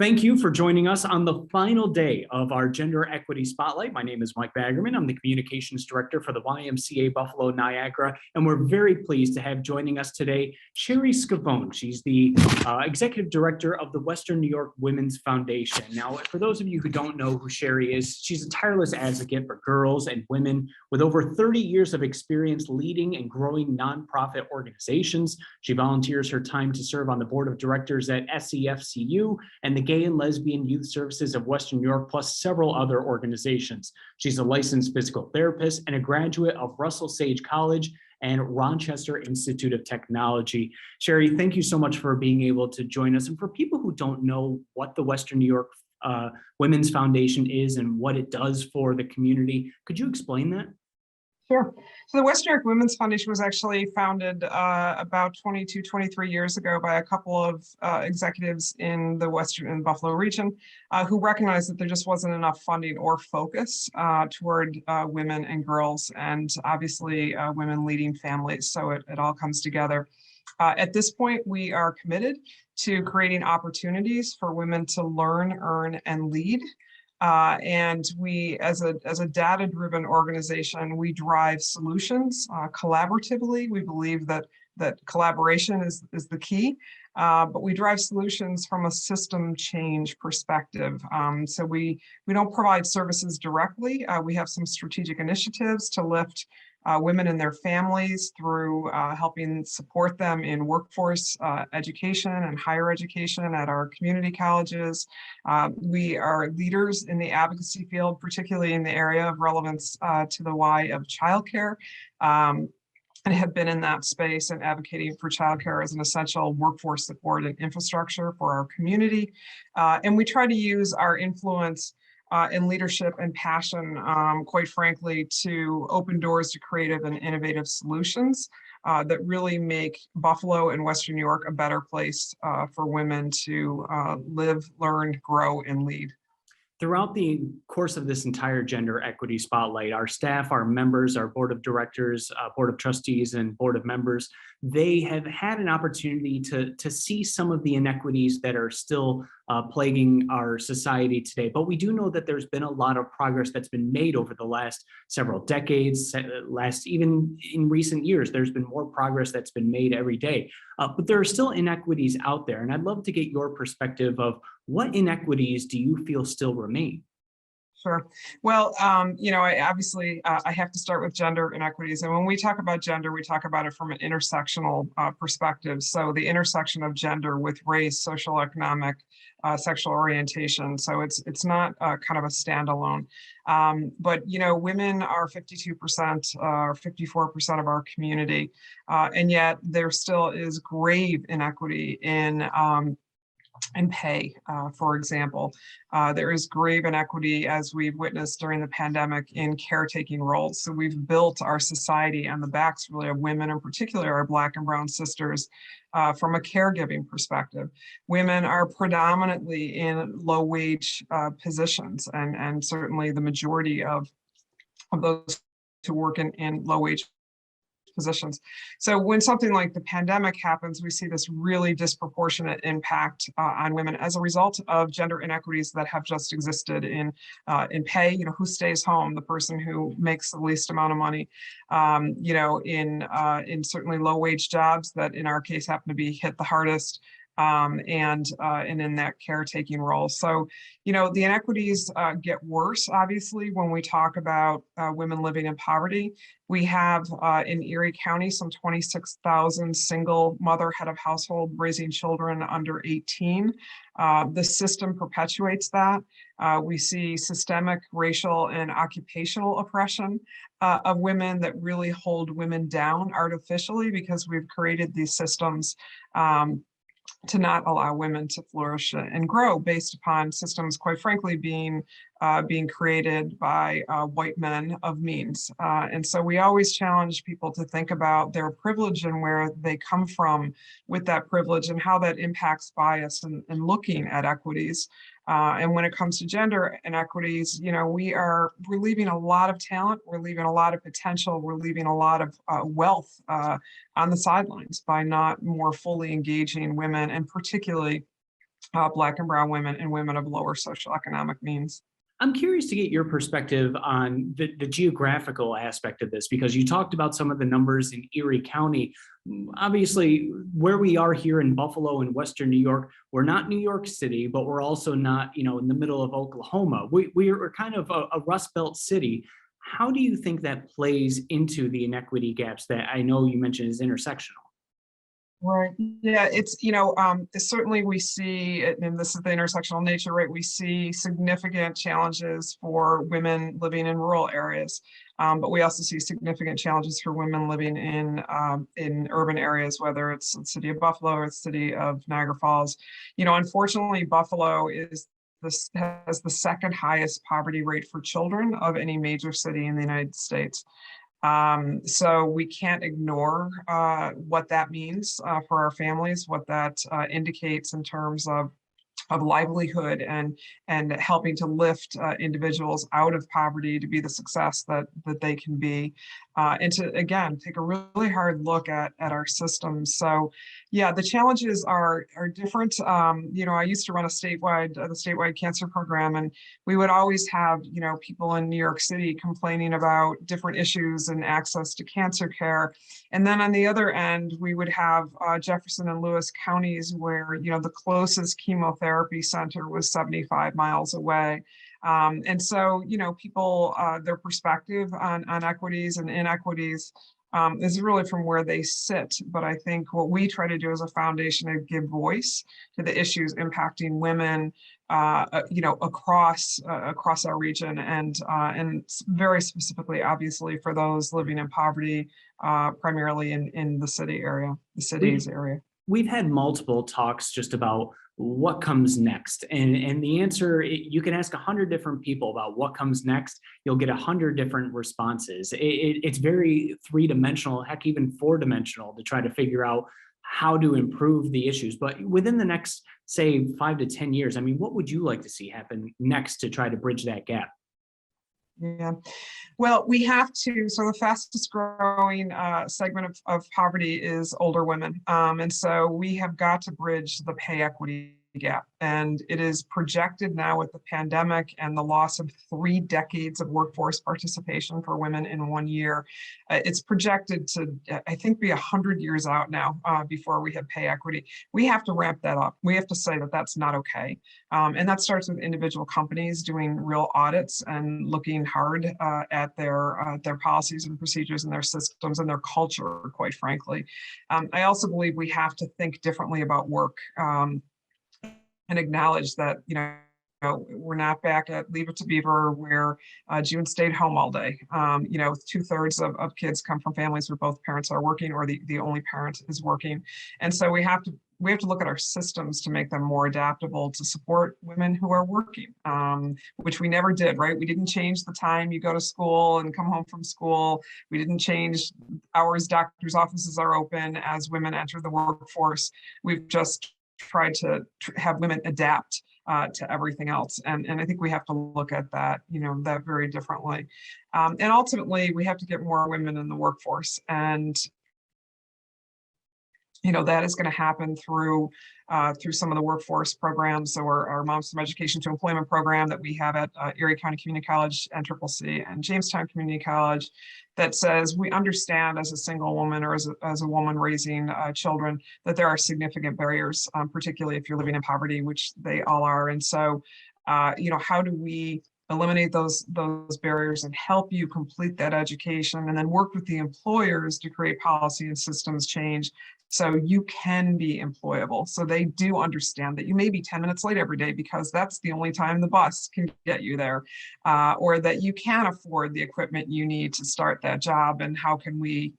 Thank you for joining us on the final day of our Gender Equity Spotlight. My name is Mike Baggerman. I'm the Communications Director for the YMCA Buffalo Niagara, and we're very pleased to have joining us today Sheri Scavone. She's the Executive Director of the Western New York Women's Foundation. Now, for those of you who don't know who Sheri is, she's a tireless advocate for girls and women with over 30 years of experience leading and growing nonprofit organizations. She volunteers her time to serve on the board of directors at SEFCU and the Gay and Lesbian Youth Services of Western New York, plus several other organizations. She's a licensed physical therapist and a graduate of Russell Sage College and Rochester Institute of Technology. Sheri, thank you so much for being able to join us. And for people who don't know what the Western New York Women's Foundation is and what it does for the community, could you explain that? Sure. So the Western New York Women's Foundation was actually founded about 23 years ago by a couple of executives in the Western and Buffalo region who recognized that there just wasn't enough funding or focus toward women and girls, and obviously women leading families. So it all comes together. At this point, we are committed to creating opportunities for women to learn, earn, and lead. And we, as a data-driven organization, we drive solutions collaboratively. We believe that collaboration is the key, but we drive solutions from a system change perspective. So we don't provide services directly. We have some strategic initiatives to lift women and their families through helping support them in workforce education and higher education at our community colleges. We are leaders in the advocacy field, particularly in the area of relevance to the Y of childcare. And have been in that space and advocating for childcare as an essential workforce support and infrastructure for our community. And we try to use our influence and leadership and passion, quite frankly, to open doors to creative and innovative solutions that really make Buffalo and Western New York a better place for women to live, learn, grow, and lead. Throughout the course of this entire Gender Equity Spotlight, our staff, our members, our board of directors, board of trustees, and board of members, they have had an opportunity to see some of the inequities that are still plaguing our society today. But we do know that there's been a lot of progress that's been made over the last several decades, even in recent years, there's been more progress that's been made every day. But there are still inequities out there. And I'd love to get your perspective of what inequities do you feel still remain? Sure. Well, I have to start with gender inequities. And when we talk about gender, we talk about it from an intersectional perspective. So the intersection of gender with race, social, economic, sexual orientation. So it's not kind of a standalone. But, women are 52% or 54% of our community. And yet there still is grave inequity in pay, for example. There is grave inequity, as we've witnessed during the pandemic, in caretaking roles. So we've built our society on the backs really of women, in particular our Black and Brown sisters, from a caregiving perspective. Women are predominantly in low-wage positions, and certainly the majority of those who work in low-wage positions. So when something like the pandemic happens, we see this really disproportionate impact on women as a result of gender inequities that have just existed in pay. Who stays home? The person who makes the least amount of money. In certainly low wage jobs that in our case happen to be hit the hardest. And in that caretaking role. So, the inequities get worse, obviously, when we talk about women living in poverty. We have in Erie County some 26,000 single mother head of household raising children under 18. The system perpetuates that. We see systemic racial and occupational oppression of women that really hold women down artificially because we've created these systems to not allow women to flourish and grow based upon systems, quite frankly, being created by white men of means. And so we always challenge people to think about their privilege and where they come from with that privilege and how that impacts bias and looking at equities. And when it comes to gender inequities, we're leaving a lot of talent, we're leaving a lot of potential, we're leaving a lot of wealth on the sidelines by not more fully engaging women, and particularly Black and brown women and women of lower socioeconomic means. I'm curious to get your perspective on the geographical aspect of this, because you talked about some of the numbers in Erie County. Obviously, where we are here in Buffalo and Western New York, we're not New York City, but we're also not, in the middle of Oklahoma. We are kind of a Rust Belt city. How do you think that plays into the inequity gaps that I know you mentioned is intersectional? Right. Yeah, it's, certainly we see, and this is the intersectional nature, right? We see significant challenges for women living in rural areas. But we also see significant challenges for women living in urban areas, whether it's the city of Buffalo or the city of Niagara Falls. Unfortunately, Buffalo has the second highest poverty rate for children of any major city in the United States. So we can't ignore what that means for our families, what that indicates in terms of livelihood and helping to lift individuals out of poverty to be the success that they can be, and to again take a really hard look at our systems. So yeah, the challenges are different. I used to run the statewide cancer program, and we would always have people in New York City complaining about different issues and access to cancer care. And then on the other end, we would have Jefferson and Lewis counties where, the closest chemotherapy center was 75 miles away. And so, people, their perspective on equities and inequities is really from where they sit. But I think what we try to do as a foundation is give voice to the issues impacting women, across our region, and very specifically, obviously, for those living in poverty, primarily in the cities area. We've had multiple talks just about what comes next, and the answer, you can ask 100 different people about what comes next, you'll get 100 different responses. It's very three-dimensional, heck, even four-dimensional, to try to figure out how to improve the issues. But within the next, say, 5 to 10 years, I mean, what would you like to see happen next to try to bridge that gap? Yeah, well, we have to. So the fastest growing segment of poverty is older women. And so we have got to bridge the pay equity gap. And it is projected now with the pandemic and the loss of 3 decades of workforce participation for women in 1 year. It's projected to, I think, be 100 years out now before we have pay equity. We have to ramp that up. We have to say that that's not okay. And that starts with individual companies doing real audits and looking hard at their policies and procedures and their systems and their culture, quite frankly. I also believe we have to think differently about work. And acknowledge that, we're not back at Leave It to Beaver where June stayed home all day. 2/3 of kids come from families where both parents are working or the only parent is working. And so we have to look at our systems to make them more adaptable to support women who are working, which we never did, right? We didn't change the time you go to school and come home from school. We didn't change hours doctors' offices are open as women enter the workforce. We've just tried to have women adapt to everything else. And I think we have to look at that, that very differently. And ultimately, we have to get more women in the workforce. And that is going to happen through some of the workforce programs. So our Moms from Education to Employment program that we have at Erie County Community College and CCC and Jamestown Community College, that says we understand as a single woman or as a woman raising children that there are significant barriers, particularly if you're living in poverty, which they all are. And so, how do we eliminate those barriers and help you complete that education, and then work with the employers to create policy and systems change so you can be employable. So they do understand that you may be 10 minutes late every day because that's the only time the bus can get you there, or that you can afford the equipment you need to start that job. And how can we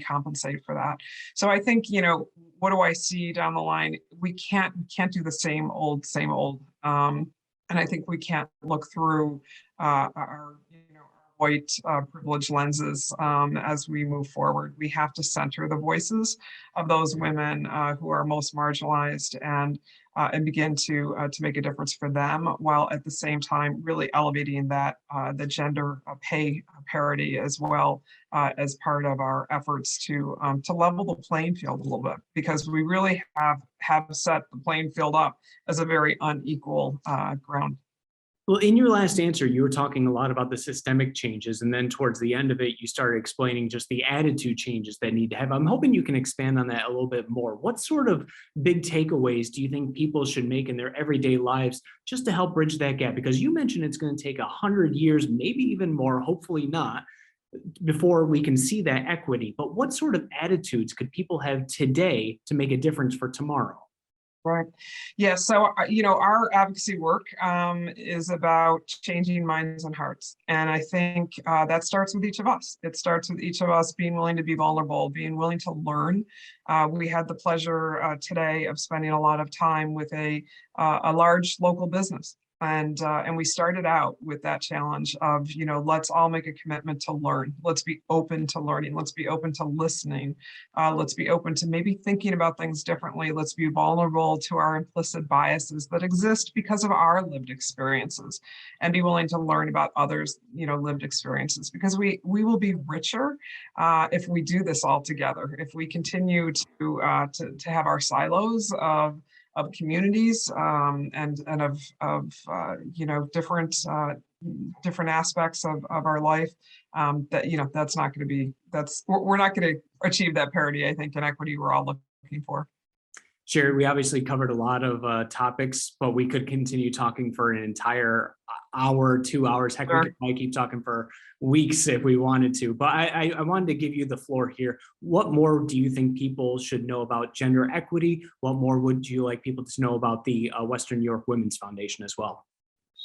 compensate for that? So I think, what do I see down the line? We can't do the same old. And I think we can't look through our white privilege lenses as we move forward. We have to center the voices of those women who are most marginalized and begin to make a difference for them, while at the same time really elevating that the gender pay parity as well as part of our efforts to level the playing field a little bit, because we really have set the playing field up as a very unequal ground. Well, in your last answer, you were talking a lot about the systemic changes, and then towards the end of it, you started explaining just the attitude changes that need to have. I'm hoping you can expand on that a little bit more. What sort of big takeaways do you think people should make in their everyday lives just to help bridge that gap? Because you mentioned it's going to take 100 years, maybe even more, hopefully not, before we can see that equity. But what sort of attitudes could people have today to make a difference for tomorrow? Right. Yeah. So, our advocacy work is about changing minds and hearts. And I think that starts with each of us. It starts with each of us being willing to be vulnerable, being willing to learn. We had the pleasure today of spending a lot of time with a large local business. And we started out with that challenge of, let's all make a commitment to learn. Let's be open to learning. Let's be open to listening. Let's be open to maybe thinking about things differently. Let's be vulnerable to our implicit biases that exist because of our lived experiences, and be willing to learn about others, lived experiences, because we will be richer if we do this all together. If we continue to have our silos of communities and of different aspects of our life, that's not going to be, we're not going to achieve that parity, I think, and equity we're all looking for. Sheri, we obviously covered a lot of topics, but we could continue talking for an entire hour, 2 hours. Heck, Sure. we could probably keep talking for weeks if we wanted to. But I wanted to give you the floor here. What more do you think people should know about gender equity? What more would you like people to know about the Western New York Women's Foundation as well?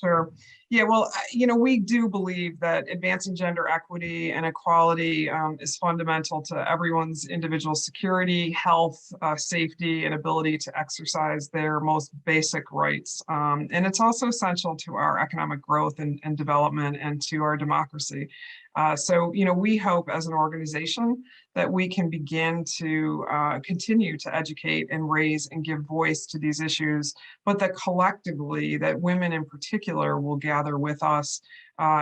Sure. Yeah, well, we do believe that advancing gender equity and equality is fundamental to everyone's individual security, health, safety, and ability to exercise their most basic rights. And it's also essential to our economic growth and development and to our democracy. So, we hope as an organization that we can begin to continue to educate and raise and give voice to these issues, but that collectively, that women in particular will gather with us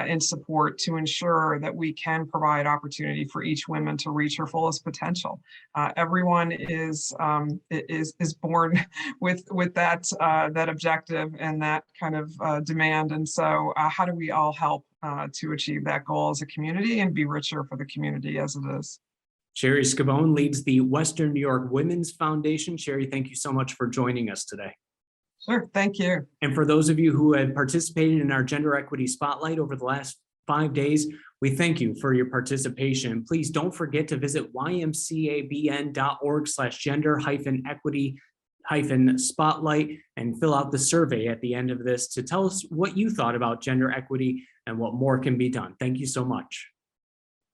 in support to ensure that we can provide opportunity for each woman to reach her fullest potential. Everyone is born with that objective and that kind of demand. And so how do we all help to achieve that goal as a community and be richer for the community as it is? Sheri Scavone leads the Western New York Women's Foundation. Sheri, thank you so much for joining us today. Sure, thank you. And for those of you who have participated in our Gender Equity Spotlight over the last 5 days, we thank you for your participation. Please don't forget to visit ymcabn.org/gender-equity-spotlight and fill out the survey at the end of this to tell us what you thought about gender equity and what more can be done. Thank you so much.